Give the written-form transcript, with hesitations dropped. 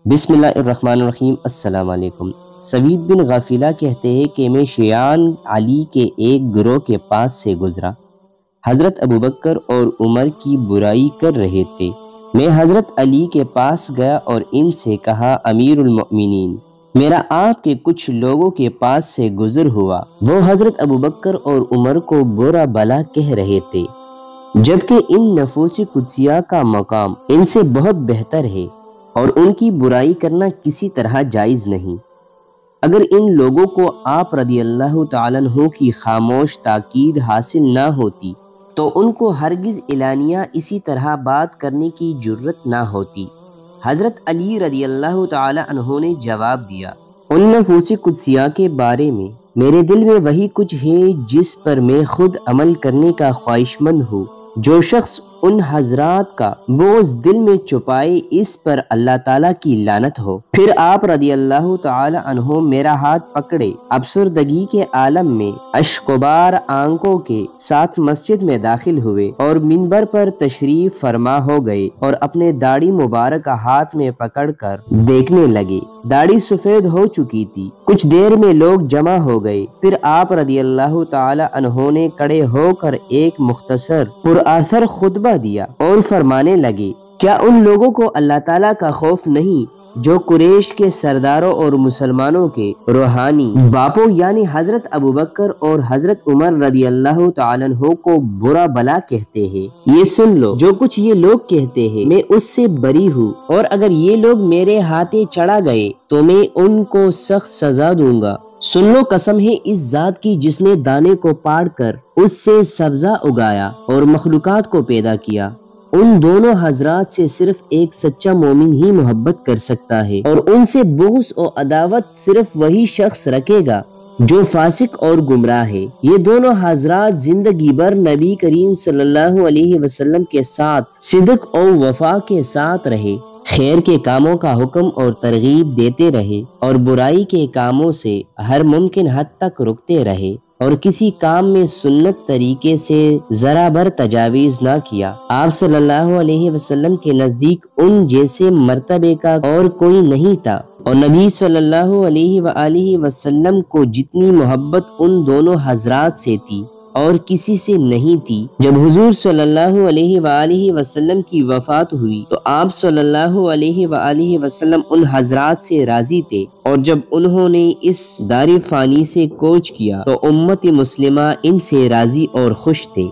بسم اللہ الرحمن الرحیم۔ السلام علیکم۔ سوید بن غافلہ کہتے ہیں کہ میں شیعان علی کے ایک گروہ کے پاس سے گزرا۔ حضرت ابوبکر اور عمر کی برائی کر رہے تھے۔ میں حضرت علی کے پاس گیا اور ان سے کہا، امیر المؤمنین، میرا آپ کے کچھ لوگوں کے پاس سے گزر ہوا۔ وہ حضرت ابوبکر اور عمر کو برا بھلا کہہ رہے تھے، جبکہ ان نفوس قدسیہ کا مقام ان سے بہت بہتر ہے اور ان کی برائی کرنا کسی طرح جائز نہیں۔ اگر ان لوگوں کو آپ رضی اللہ تعالیٰ عنہ کی خاموش تاکید حاصل نہ ہوتی تو ان کو ہرگز اعلانیہ اسی طرح بات کرنے کی جرت نہ ہوتی۔ حضرت علی رضی اللہ تعالیٰ عنہ نے جواب دیا، ان نفوس قدسیہ کے بارے میں میرے دل میں وہی کچھ ہے جس پر میں خود عمل کرنے کا خواہشمند ہوں۔ جو شخص ان حضرات کا بغض دل میں چھپائے، اس پر اللہ تعالیٰ کی لعنت ہو۔ پھر آپ رضی اللہ تعالی عنہ میرا ہاتھ پکڑے افسردگی کے عالم میں اشکبار آنکھوں کے ساتھ مسجد میں داخل ہوئے اور منبر پر تشریف فرما ہو گئے اور اپنے داڑھی مبارک ہاتھ میں پکڑ کر دیکھنے لگے۔ داڑھی سفید ہو چکی تھی۔ کچھ دیر میں لوگ جمع ہو گئے۔ پھر آپ رضی اللہ تعالی عنہ نے کھڑے ہو کر ایک مختصر پراثر خطبہ دیا اور فرمانے لگے، کیا ان لوگوں کو اللہ تعالیٰ کا خوف نہیں جو قریش کے سرداروں اور مسلمانوں کے روحانی باپوں یعنی حضرت ابوبکر اور حضرت عمر رضی اللہ تعالیٰ عنہ کو برا بھلا کہتے ہیں؟ یہ سن لو، جو کچھ یہ لوگ کہتے ہیں میں اس سے بری ہوں، اور اگر یہ لوگ میرے ہاتھے چڑھا گئے تو میں ان کو سخت سزا دوں گا۔ سن لو، قسم ہے اس ذات کی جس نے دانے کو پاڑ کر اس سے سبزہ اگایا اور مخلوقات کو پیدا کیا۔ ان دونوں حضرات سے صرف ایک سچا مومن ہی محبت کر سکتا ہے، اور ان سے بغض و عداوت صرف وہی شخص رکھے گا جو فاسق اور گمراہ ہے۔ یہ دونوں حضرات زندگی بھر نبی کریم صلی اللہ علیہ وسلم کے ساتھ صدق و وفا کے ساتھ رہے، خیر کے کاموں کا حکم اور ترغیب دیتے رہے اور برائی کے کاموں سے ہر ممکن حد تک رکتے رہے، اور کسی کام میں سنت طریقے سے ذرا بر تجاویز نہ کیا۔ آپ صلی اللہ علیہ وسلم کے نزدیک ان جیسے مرتبے کا اور کوئی نہیں تھا، اور نبی صلی اللہ علیہ وآلہ وسلم کو جتنی محبت ان دونوں حضرات سے تھی اور کسی سے نہیں تھی۔ جب حضور صلی اللہ علیہ وآلہ وسلم کی وفات ہوئی تو آپ صلی اللہ علیہ وآلہ وسلم ان حضرات سے راضی تھے، اور جب انہوں نے اس دار فانی سے کوچ کیا تو امت مسلمہ ان سے راضی اور خوش تھے۔